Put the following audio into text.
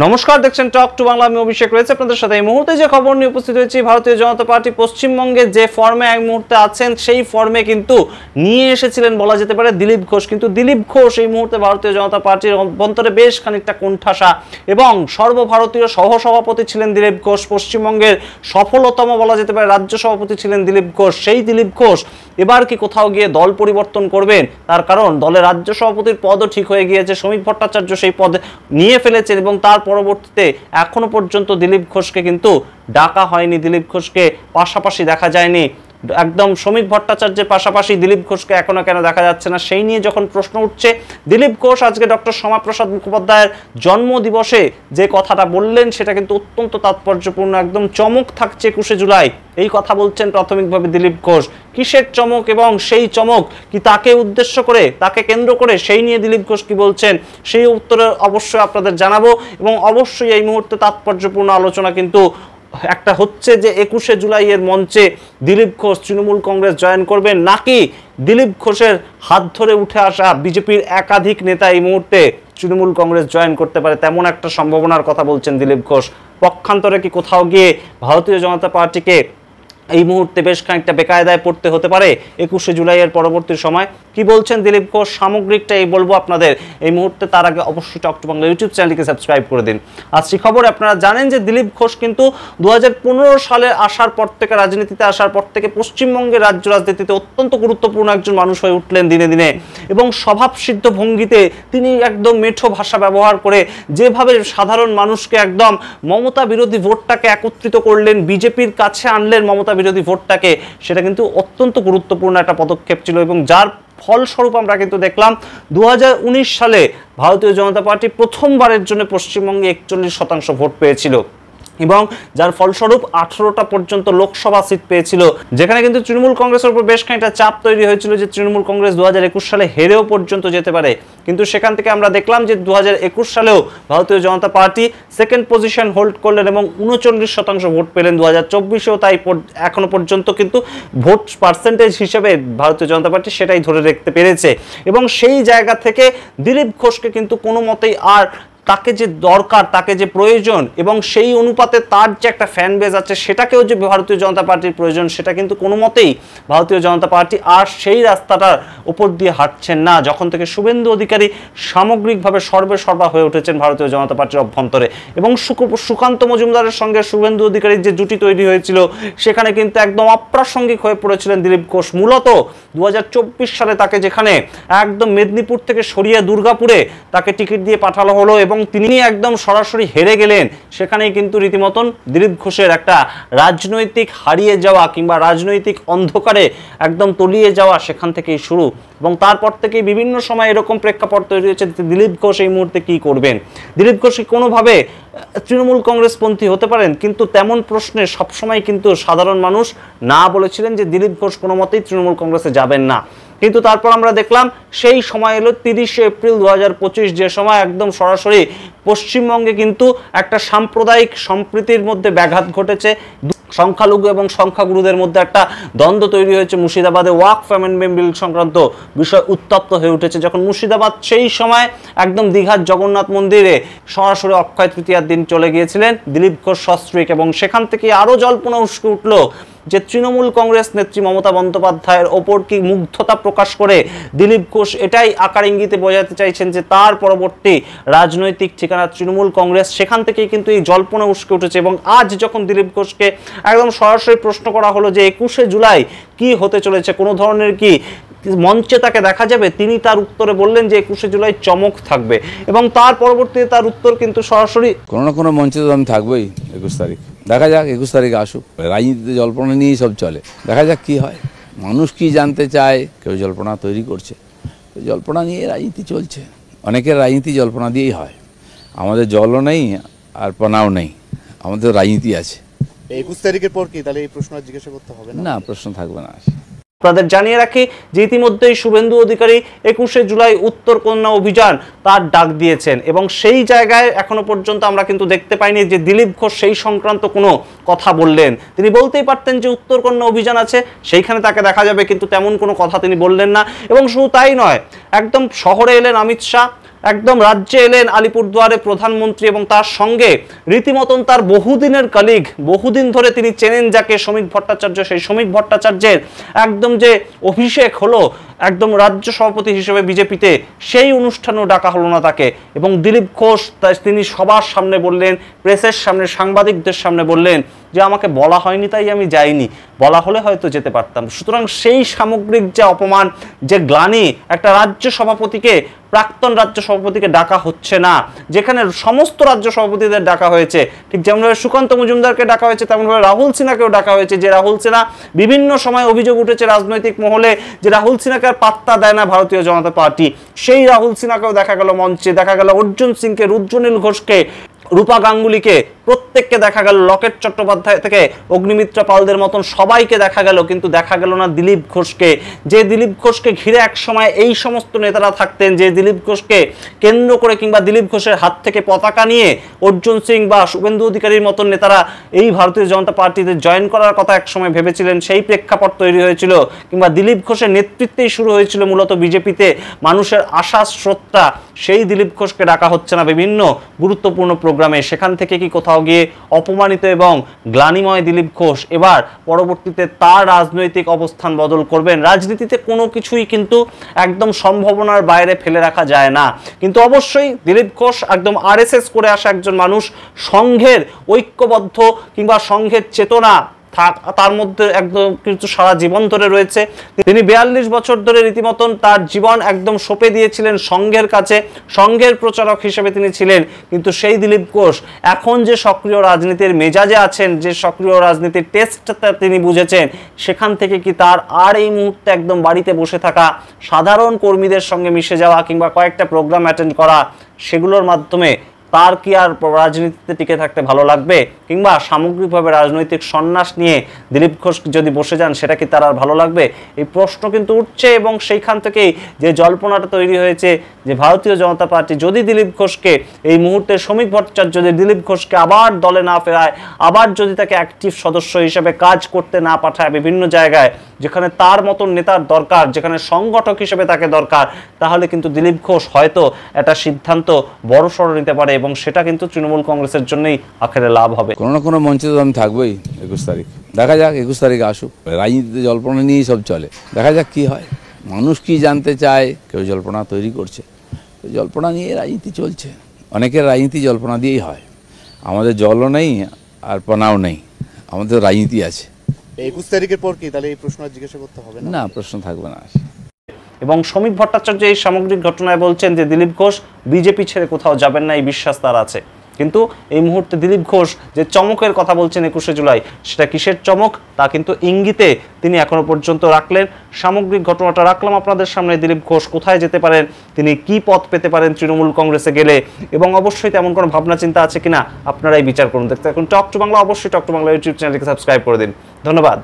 নমস্কার, দেখছেন talk to Bangla. আমি অভিষেক রয়েছে আপনাদের সাথে। এই মুহূর্তে যে খবর নিয়ে উপস্থিত হয়েছি, ভারতীয় জনতা পার্টি পশ্চিমবঙ্গে যে ফর্মে এই মুহূর্তে আছেন সেই ফর্মে কিন্তু নিয়ে এসেছিলেন বলা যেতে পারে দিলীপ ঘোষ। কিন্তু দিলীপ ঘোষ এই মুহূর্তে ভারতীয় জনতা পার্টির অভ্যন্তরে বেশ খানিকটা কোণঠাসা এবং সর্বভারতীয় সহসভাপতি ছিলেন দিলীপ ঘোষ। পশ্চিমবঙ্গের সফলতম বলা যেতে পারে রাজ্য সভাপতি ছিলেন দিলীপ ঘোষ। সেই দিলীপ ঘোষ এবার কি কোথাও গিয়ে দল পরিবর্তন করবেন? তার কারণ দলের রাজ্য সভাপতির পদও ঠিক হয়ে গিয়েছে। শ্রমিক ভট্টাচার্য সেই পদ নিয়ে ফেলেছেন এবং তার পরবর্তীতে এখনো পর্যন্ত দিলীপ ঘোষকে কিন্তু ডাকা হয়নি, দিলীপ ঘোষকে পাশাপাশি দেখা যায়নি। একদম শ্রমিক ভট্টাচার্যের পাশাপাশি দিলীপ ঘোষকে এখনো কেন দেখা যাচ্ছে না, সেই নিয়ে যখন প্রশ্ন উঠছে, দিলীপ ঘোষ আজকে ডক্টর শ্যামাপ্রসাদ মুখোপাধ্যায়ের জন্মদিবসে যে কথাটা বললেন সেটা কিন্তু অত্যন্ত তাৎপর্যপূর্ণ। একদম চমক থাকছে 21শে জুলাই, এই কথা বলছেন প্রাথমিকভাবে দিলীপ ঘোষ। কিসের চমক এবং সেই চমক কি তাকে উদ্দেশ্য করে, তাকে কেন্দ্র করে, সেই নিয়ে দিলীপ ঘোষ কি বলছেন সেই উত্তরে অবশ্যই আপনাদের জানাবো। এবং অবশ্যই এই মুহূর্তে তাৎপর্যপূর্ণ আলোচনা কিন্তু একটা হচ্ছে যে 21শে জুলাইয়ের মঞ্চে দিলীপ ঘোষ তৃণমূল কংগ্রেস জয়েন করবেন, নাকি দিলীপ ঘোষের হাত ধরে উঠে আসা বিজেপির একাধিক নেতা এই মুহূর্তে তৃণমূল কংগ্রেস জয়েন করতে পারে, তেমন একটা সম্ভাবনার কথা বলছেন দিলীপ ঘোষ। পক্ষান্তরে কি কোথাও গিয়ে ভারতীয় জনতা পার্টিকে এই মুহূর্তে বেশ খানিকটা বেকায়দায় পড়তে হতে পারে 21শে জুলাইয়ের পরবর্তী সময়? কি বলছেন দিলীপ ঘোষ সামগ্রিকটাই বলবো আপনাদের এই মুহূর্তে। তার আগে অবশ্যই টক টু বাংলা ইউটিউব চ্যানেলটিকে সাবস্ক্রাইব করে দিন। আজকে খবর আপনারা জানেন যে দিলীপ ঘোষ কিন্তু 2015 সালে আসার পর থেকে, রাজনীতিতে আসার পর থেকে পশ্চিমবঙ্গের রাজ্য রাজনীতিতে অত্যন্ত গুরুত্বপূর্ণ একজন মানুষ হয়ে উঠলেন দিনে দিনে। এবং স্বভাবসিদ্ধ ভঙ্গিতে তিনি একদম মেঠো ভাষা ব্যবহার করে যেভাবে সাধারণ মানুষকে একদম মমতা বিরোধী ভোটটাকে একত্রিত করলেন, বিজেপির কাছে আনলেন মমতা বিরোধী ভোটটাকে, সেটা কিন্তু অত্যন্ত গুরুত্বপূর্ণ একটা পদক্ষেপ ছিল। এবং যার ফলস্বরূপ আমরা কিন্তু দেখলাম 2019 সালে ভারতীয় জনতা পার্টি প্রথমবারের জন্য পশ্চিমবঙ্গে 41% ভোট পেয়েছিল এবং যার ফলস্বরূপ 18টা পর্যন্ত লোকসভা সিট পেয়েছিল, যেখানে কিন্তু তৃণমূল কংগ্রেসের উপর বেশ খানিকটা চাপ তৈরি হয়েছিল যে তৃণমূল কংগ্রেস 2021 সালে হেরেও পর্যন্ত যেতে পারে। কিন্তু সেখান থেকে আমরা দেখলাম যে 2021 সালেও ভারতীয় জনতা পার্টি সেকেন্ড পজিশন হোল্ড করলেন এবং 39% ভোট পেলেন। 2024-এও তাই এখনো পর্যন্ত কিন্তু ভোট পার্সেন্টেজ হিসেবে ভারতীয় জনতা পার্টি সেটাই ধরে রাখতে পেরেছে। এবং সেই জায়গা থেকে দিলীপ ঘোষকে কিন্তু কোনো মতেই আর তাকে যে দরকার, তাকে যে প্রয়োজন এবং সেই অনুপাতে তার যে একটা ফ্যান বেজ আছে সেটাকেও যে ভারতীয় জনতা পার্টির প্রয়োজন, সেটা কিন্তু কোনো মতেই ভারতীয় জনতা পার্টি আর সেই রাস্তাটার উপর দিয়ে হাঁটছেন না যখন থেকে শুভেন্দু অধিকারী সামগ্রিকভাবে সর্বা হয়ে উঠেছেন ভারতীয় জনতা পার্টির অভ্যন্তরে। এবং সুকান্ত মজুমদারের সঙ্গে শুভেন্দু অধিকারীর যে জুটি তৈরি হয়েছিল সেখানে কিন্তু একদম অপ্রাসঙ্গিক হয়ে পড়েছিলেন দিলীপ ঘোষ। মূলত 2024 সালে তাকে যেখানে একদম মেদিনীপুর থেকে সরিয়ে দুর্গাপুরে তাকে টিকিট দিয়ে পাঠানো হলো এবং তিনি একদম সরাসরি হেরে গেলেন, সেখানেই কিন্তু রীতিমতন দিলীপ ঘোষের একটা রাজনৈতিক হারিয়ে যাওয়া কিংবা রাজনৈতিক অন্ধকারে একদম তলিয়ে যাওয়া সেখান থেকেই শুরু। এবং তারপর থেকেই বিভিন্ন সময় এরকম প্রেক্ষাপট তৈরি হয়েছে দিলীপ ঘোষ এই মুহূর্তে কি করবেন। দিলীপ ঘোষ কোনোভাবে তৃণমূল কংগ্রেসপন্থী হতে পারেন, কিন্তু তেমন প্রশ্নে সবসময় কিন্তু সাধারণ মানুষ না বলেছিলেন যে দিলীপ ঘোষ কোনো মতেই তৃণমূল কংগ্রেসে যাবেন না। কিন্তু তারপর আমরা দেখলাম সেই সময় এলো 30শে এপ্রিল 2025, যে সময় একদম সরাসরি পশ্চিমবঙ্গে কিন্তু একটা সাম্প্রদায়িক সম্প্রীতির মধ্যে ব্যাঘাত ঘটেছে। সংখ্যালঘু এবং সংখ্যাগুরুদের মধ্যে একটা দ্বন্দ্ব তৈরি হয়েছে। মুর্শিদাবাদে ওয়াকফ অ্যামেন্ডমেন্ট বিল সংক্রান্ত বিষয় উত্তপ্ত হয়ে উঠেছে, যখন মুর্শিদাবাদ সেই সময় একদম দীঘার জগন্নাথ মন্দিরে সরাসরি অক্ষয় তৃতীয়ার দিন চলে গিয়েছিলেন দিলীপ ঘোষ সস্ত্রীক। এবং সেখান থেকে আরও জল্পনা উস্কে উঠল যে তৃণমূল কংগ্রেস নেত্রী মমতা বন্দ্যোপাধ্যায়ের ওপর কি মুগ্ধতা প্রকাশ করে দিলীপ ঘোষ এটাই আকার ইঙ্গিতে বোঝাতে চাইছেন যে তার পরবর্তী রাজনৈতিক ঠিকানা তৃণমূল কংগ্রেস। সেখান থেকেই কিন্তু এই জল্পনা উস্কে উঠেছে। এবং আজ যখন দিলীপ ঘোষকে একদম সরাসরি প্রশ্ন করা হলো যে 21শে জুলাই কি হতে চলেছে, কোনো ধরনের কি মঞ্চে তাকে দেখা যাবে, তিনি তার উত্তরে বললেন যে 21শে জুলাই চমক থাকবে। এবং তার পরবর্তীতে তার উত্তর কিন্তু সরাসরি কোনো না কোনো মঞ্চে তো আমি থাকবোই 21 তারিখ। দেখা যাক 21 তারিখে আসুক। রাজনীতিতে জল্পনা নিয়েই সব চলে, দেখা যাক কি হয়। মানুষ কি জানতে চায়, কেউ জল্পনা তৈরি করছে, জল্পনা নিয়ে রাজনীতি চলছে। অনেকের রাজনীতি জল্পনা দিয়েই হয়। আমাদের জলও নেই আর পনাও নেই, আমাদের রাজনীতি আছে। 21 তারিখের পর কি তাহলে এই প্রশ্ন জিজ্ঞাসা করতে হবে না? না, প্রশ্ন থাকবে না। আপনাদের জানিয়ে রাখি যে ইতিমধ্যেই শুভেন্দু অধিকারী 21শে জুলাই উত্তর কন্যা অভিযান তার ডাক দিয়েছেন এবং সেই জায়গায় এখনো পর্যন্ত আমরা কিন্তু দেখতে পাইনি যে দিলীপ ঘোষ সেই সংক্রান্ত কোনো কথা বললেন। তিনি বলতেই পারতেন যে উত্তর কন্যা অভিযান আছে, সেইখানে তাকে দেখা যাবে, কিন্তু তেমন কোনো কথা তিনি বললেন না। এবং শুধু তাই নয়, একদম শহরে এলেন অমিত শাহ, একদম রাজ্যে এলেন আলিপুরদুয়ারে প্রধানমন্ত্রী এবং তার সঙ্গে রীতিমতন তার বহুদিনের কলিগ, বহুদিন ধরে তিনি চেনেন যাকে, শ্রমিক ভট্টাচার্য, সেই শ্রমিক ভট্টাচার্যের একদম যে অভিষেক হলো একদম রাজ্য সভাপতি হিসেবে বিজেপিতে, সেই অনুষ্ঠানেও ডাকা হলো না তাকে। এবং দিলীপ ঘোষ তিনি সবার সামনে বললেন, প্রেসের সামনে, সাংবাদিকদের সামনে বললেন যে আমাকে বলা হয়নি তাই আমি যাইনি, বলা হলে হয়তো যেতে পারতাম। সুতরাং সেই সামগ্রিক যে অপমান, যে গ্লানি, একটা রাজ্য সভাপতিকে, প্রাক্তন রাজ্য সভাপতিকে ডাকা হচ্ছে না, যেখানে সমস্ত রাজ্য সভাপতিদের ডাকা হয়েছে, ঠিক যেমনভাবে সুকান্ত মজুমদারকে ডাকা হয়েছে তেমনভাবে রাহুল সিনহাকেও ডাকা হয়েছে। যে রাহুল সিনহা বিভিন্ন সময় অভিযোগ উঠেছে রাজনৈতিক মহলে যে রাহুল সিনহাকে আর পাত্তা দেয় না ভারতীয় জনতা পার্টি, সেই রাহুল সিনহাকেও দেখা গেল মঞ্চে, দেখা গেল অর্জুন সিংকে, রুদ্রনীল ঘোষকে, রূপা গাঙ্গুলিকে, প্রত্যেককে দেখা গেল, লকেট চট্টোপাধ্যায় থেকে অগ্নিমিত্রা পালদের মতন সবাইকে দেখা গেল, কিন্তু দেখা গেল না দিলীপ ঘোষকে। যে দিলীপ ঘোষকে ঘিরে এক সময় এই সমস্ত নেতারা থাকতেন, যে দিলীপ ঘোষকে কেন্দ্র করে কিংবা দিলীপ ঘোষের হাত থেকে পতাকা নিয়ে অর্জুন সিং বা শুভেন্দু অধিকারীর মতন নেতারা এই ভারতীয় জনতা পার্টিতে জয়েন করার কথা এক সময় ভেবেছিলেন, সেই প্রেক্ষাপট তৈরি হয়েছিল, কিংবা দিলীপ ঘোষের নেতৃত্বেই শুরু হয়েছিল মূলত বিজেপিতে মানুষের আশা স্রোতটা, সেই দিলীপ ঘোষকে ডাকা হচ্ছে না বিভিন্ন গুরুত্বপূর্ণ প্রোগ্রামে। সেখান থেকে কি কোথাও গিয়ে অপমানিত এবং গ্লানিময় দিলীপ ঘোষ এবার পরবর্তীতে তার রাজনৈতিক অবস্থান বদল করবেন? রাজনীতিতে কোনো কিছুই কিন্তু একদম সম্ভাবনার বাইরে ফেলে রাখা যায় না, কিন্তু অবশ্যই দিলীপ ঘোষ একদম আরএসএস করে আসা একজন মানুষ, সংঘের ঐক্যবদ্ধ কিংবা সংঘের চেতনা তার মধ্যে একদম কিন্তু সারা জীবন ধরে রয়েছে। তিনি 42 বছর ধরে রীতিমতন তার জীবন একদম সঁপে দিয়েছিলেন সংঘের কাছে, সংঘের প্রচারক হিসেবে তিনি ছিলেন। কিন্তু সেই দিলীপ ঘোষ এখন যে সক্রিয় রাজনীতির মেজাজে আছেন, যে সক্রিয় রাজনীতির টেস্টটা তিনি বুঝেছেন, সেখান থেকে কি তার আর এই মুহূর্তে একদম বাড়িতে বসে থাকা, সাধারণ কর্মীদের সঙ্গে মিশে যাওয়া কিংবা কয়েকটা প্রোগ্রাম অ্যাটেন্ড করা, সেগুলোর মাধ্যমে তার কি আর রাজনীতিতে টিকে থাকতে ভালো লাগবে? কিংবা সামগ্রিকভাবে রাজনৈতিক সন্ন্যাস নিয়ে দিলীপ ঘোষ যদি বসে যান, সেটা কি তার আর ভালো লাগবে? এই প্রশ্ন কিন্তু উঠছে, এবং সেইখান থেকেই যে জল্পনাটা তৈরি হয়েছে যে ভারতীয় জনতা পার্টি যদি দিলীপ ঘোষকে এই মুহূর্তে, শ্রমিক ভট্টাচার্য যদি দিলীপ ঘোষকে আবার দলে না ফেরায়, আবার যদি তাকে অ্যাক্টিভ সদস্য হিসেবে কাজ করতে না পাঠায় বিভিন্ন জায়গায়, যেখানে তার মতন নেতার দরকার, যেখানে সংগঠক হিসেবে তাকে দরকার, তাহলে কিন্তু দিলীপ ঘোষ হয়তো একটা সিদ্ধান্ত বড়সড় নিতে পারে, এবং সেটা কিন্তু তৃণমূল কংগ্রেসের জন্যই আখেরে লাভ হবে। কোনো না কোনো মঞ্চে তো আমি থাকবোই 21 তারিখ। দেখা যাক 21 তারিখে আসুক। রাজনীতিতে জল্পনা নিয়েই সব চলে, দেখা যাক কি হয়। মানুষ কি জানতে চায়, কেউ জল্পনা তৈরি করছে, জল্পনা নিয়ে রাজনীতি চলছে। অনেকের রাজনীতি জল্পনা দিয়েই হয়। আমাদের জলও নেই আর পনাও নেই, আমাদের রাজনীতি আছে। 21 তারিখের পর কি তাহলে এই প্রশ্ন আর জিজ্ঞাসা করতে হবে না? না, প্রশ্ন থাকবে না। এবং শ্রমিক ভট্টাচার্য এই সামগ্রিক ঘটনায় বলছেন যে দিলীপ ঘোষ বিজেপি ছেড়ে কোথাও যাবেন না, এই বিশ্বাস তার আছে। কিন্তু এই মুহূর্তে দিলীপ ঘোষ যে চমকের কথা বলছেন 21শে জুলাই, সেটা কিসের চমক তা কিন্তু ইঙ্গিতে তিনি এখনো পর্যন্ত রাখলেন। সামগ্রিক ঘটনাটা রাখলাম আপনাদের সামনে। দিলীপ ঘোষ কোথায় যেতে পারেন, তিনি কি পথ পেতে পারেন তৃণমূল কংগ্রেসে গেলে, এবং অবশ্যই তেমন কোনো ভাবনা চিন্তা আছে কিনা আপনারাই বিচার করুন। দেখতে এখন টক টু বাংলা, অবশ্যই টক টু বাংলা ইউটিউব চ্যানেলকে সাবস্ক্রাইব করে দিন। ধন্যবাদ।